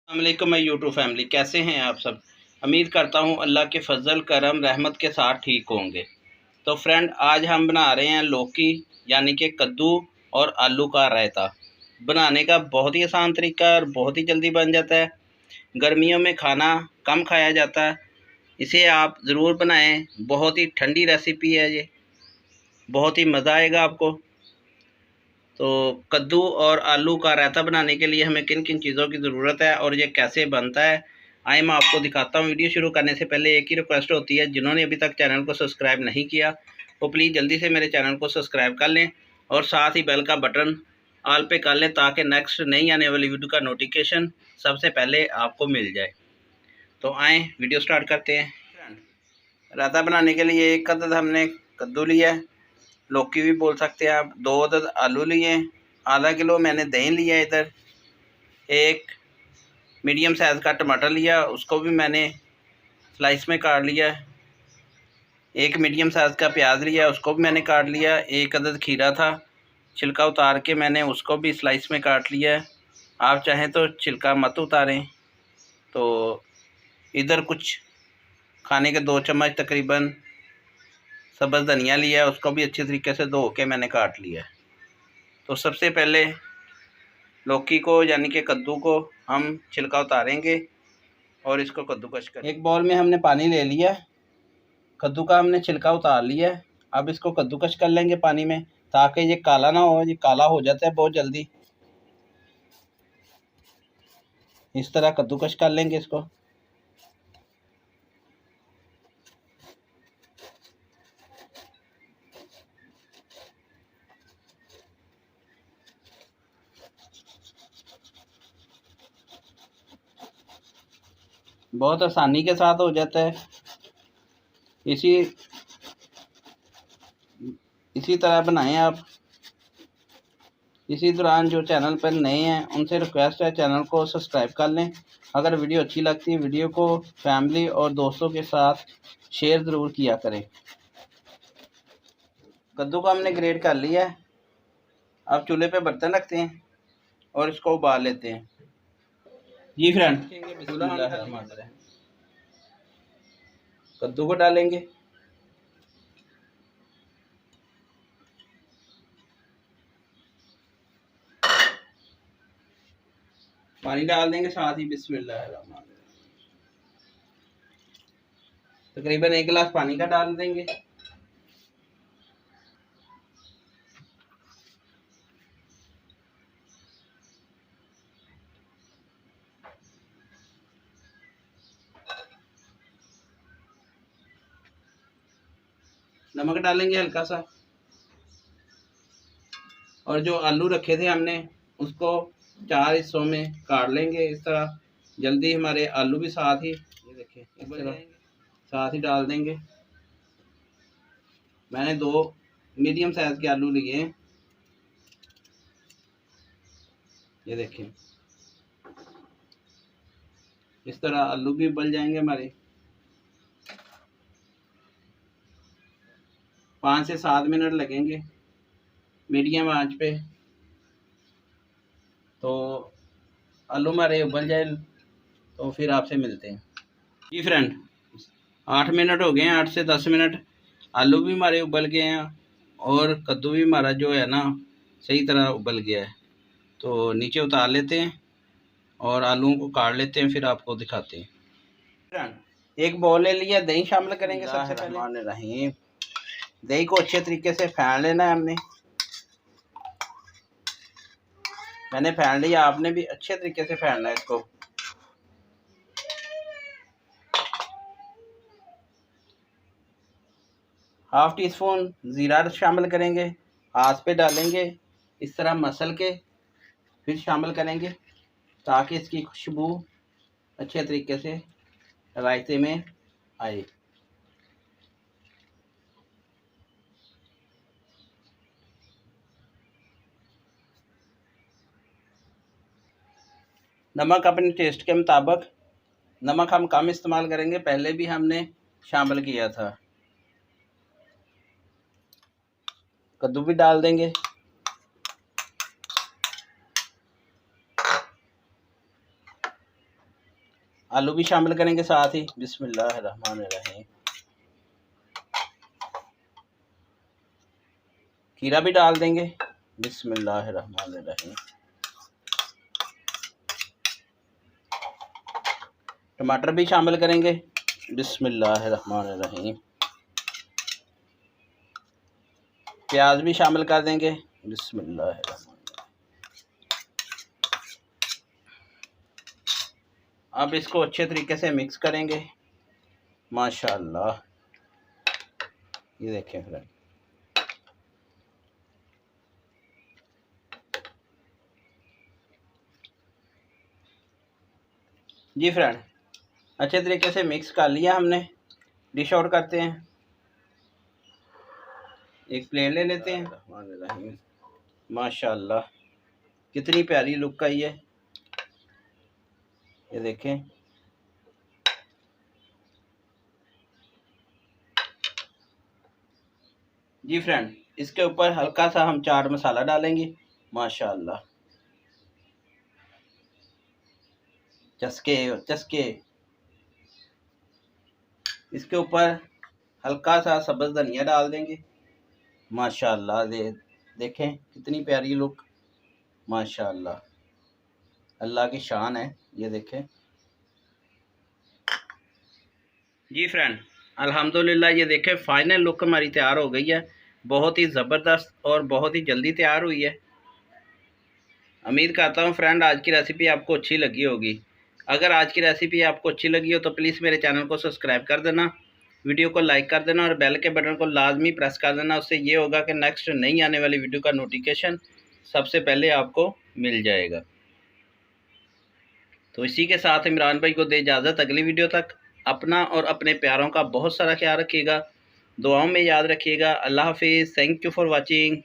अस्सलामुअलैकुम मैं YouTube family, कैसे हैं आप सब। उम्मीद करता हूं अल्लाह के फजल करम रहमत के साथ ठीक होंगे। तो फ्रेंड, आज हम बना रहे हैं लौकी यानी कि कद्दू और आलू का रायता। बनाने का बहुत ही आसान तरीका है और बहुत ही जल्दी बन जाता है। गर्मियों में खाना कम खाया जाता है, इसे आप ज़रूर बनाएं। बहुत ही ठंडी रेसिपी है ये, बहुत ही मज़ा आएगा आपको। तो कद्दू और आलू का रायता बनाने के लिए हमें किन किन चीज़ों की ज़रूरत है और ये कैसे बनता है, आइए मैं आपको दिखाता हूँ। वीडियो शुरू करने से पहले एक ही रिक्वेस्ट होती है, जिन्होंने अभी तक चैनल को सब्सक्राइब नहीं किया वो प्लीज़ जल्दी से मेरे चैनल को सब्सक्राइब कर लें और साथ ही बेल का बटन ऑल पे कर लें, ताकि नेक्स्ट नई आने वाली वीडियो का नोटिफिकेशन सबसे पहले आपको मिल जाए। तो आएँ वीडियो स्टार्ट करते हैं। रायता बनाने के लिए एक अदद हमने कद्दू लिया है, लौकी भी बोल सकते हैं आप। 2 अदद आलू लिए, आधा किलो मैंने दही लिया। इधर एक मीडियम साइज़ का टमाटर लिया, उसको भी मैंने स्लाइस में काट लिया। एक मीडियम साइज़ का प्याज लिया, उसको भी मैंने काट लिया। एक अदद खीरा था, छिलका उतार के मैंने उसको भी स्लाइस में काट लिया। आप चाहें तो छिलका मत उतारें। तो इधर कुछ खाने के 2 चम्मच तकरीबन सब्ज़ धनिया लिया, उसको भी अच्छी तरीके से धो के मैंने काट लिया। तो सबसे पहले लौकी को यानी कि कद्दू को हम छिलका उतारेंगे और इसको कद्दूकश करें। एक बाउल में हमने पानी ले लिया, कद्दू का हमने छिलका उतार लिया। अब इसको कद्दूकश कर लेंगे पानी में, ताकि ये काला ना हो। ये काला हो जाता है बहुत जल्दी। इस तरह कद्दूकश कर लेंगे इसको। बहुत आसानी के साथ हो जाता है। इसी तरह बनाएं आप। इसी दौरान जो चैनल पर नए हैं उनसे रिक्वेस्ट है, चैनल को सब्सक्राइब कर लें। अगर वीडियो अच्छी लगती है वीडियो को फैमिली और दोस्तों के साथ शेयर ज़रूर किया करें। कद्दू को हमने ग्रेट कर लिया है। अब चूल्हे पे बर्तन रखते हैं और इसको उबाल लेते हैं। जी फ्रेंड, बिस्मिल्लाहिर्रहमानिर्रहीम। कद्दू को डालेंगे, पानी डाल देंगे साथ ही। बिस्मिल्लाहिर्रहमानिर्रहीम। तकरीबन 1 गिलास पानी का डाल देंगे। नमक डालेंगे हल्का सा, और जो आलू रखे थे हमने उसको 4 हिस्सों में काट लेंगे इस तरह। जल्दी हमारे आलू भी साथ ही, ये देखिए इस तरह साथ ही डाल देंगे। मैंने 2 मीडियम साइज के आलू लिए हैं, ये देखिए इस तरह आलू भी उबल जाएंगे हमारे। 5 से 7 मिनट लगेंगे मीडियम आंच पे। तो आलू हमारे उबल जाए तो फिर आपसे मिलते हैं। जी फ्रेंड, 8 मिनट हो गए हैं, 8 से 10 मिनट। आलू भी हमारे उबल गए हैं और कद्दू भी हमारा जो है ना सही तरह उबल गया है। तो नीचे उतार लेते हैं और आलूओं को काट लेते हैं, फिर आपको दिखाते हैं। एक बाउल ले लिया, दही शामिल करेंगे सबसे पहले। दही को अच्छे तरीके से फेंट लेना है हमने। मैंने फेंट लिया, आपने भी अच्छे तरीके से फेंटना है इसको। हाफ टी स्पून ज़ीरा शामिल करेंगे, हाथ पे डालेंगे, इस तरह मसल के फिर शामिल करेंगे, ताकि इसकी खुशबू अच्छे तरीके से रायते में आए। नमक अपने टेस्ट के मुताबिक, नमक हम कम इस्तेमाल करेंगे, पहले भी हमने शामिल किया था। कद्दू भी डाल देंगे। आलू भी शामिल करेंगे साथ ही। बिस्मिल्लाहिर्रहमानिर्रहीम। खीरा भी डाल देंगे। बिस्मिल्लाहिर्रहमानिर्रहीम। टमाटर भी शामिल करेंगे। बिस्मिल्लाहिर्रहमानिर्रहीम। प्याज भी शामिल कर देंगे। बिस्मिल्लाहिर्रहमानिर्रहीम। अब इसको अच्छे तरीके से मिक्स करेंगे। माशाअल्लाह, ये देखें फ्रेंड, जी फ्रेंड, अच्छे तरीके से मिक्स कर लिया हमने। डिश आउट करते हैं। एक प्लेट ले लेते हैं। माशाअल्लाह, कितनी प्यारी लुक आई है, ये देखें। जी फ्रेंड, इसके ऊपर हल्का सा हम चाट मसाला डालेंगे। माशाअल्लाह, चस्के चस्के। इसके ऊपर हल्का सा सब्ज़ धनिया डाल देंगे। माशाअल्लाह, देखें कितनी प्यारी लुक। माशाअल्लाह, अल्लाह की शान है, ये देखें। जी फ्रेंड, अल्हम्दुलिल्लाह, ये देखें फाइनल लुक हमारी तैयार हो गई है। बहुत ही ज़बरदस्त और बहुत ही जल्दी तैयार हुई है। उम्मीद करता हूँ फ्रेंड आज की रेसिपी आपको अच्छी लगी होगी। अगर आज की रेसिपी आपको अच्छी लगी हो तो प्लीज़ मेरे चैनल को सब्सक्राइब कर देना, वीडियो को लाइक कर देना और बेल के बटन को लाजमी प्रेस कर देना। उससे ये होगा कि नेक्स्ट नई आने वाली वीडियो का नोटिफिकेशन सबसे पहले आपको मिल जाएगा। तो इसी के साथ इमरान भाई को दे इजाज़त। अगली वीडियो तक अपना और अपने प्यारों का बहुत सारा ख्याल रखिएगा, दुआओं में याद रखिएगा। अल्लाह हाफिज़। Thank you for watching.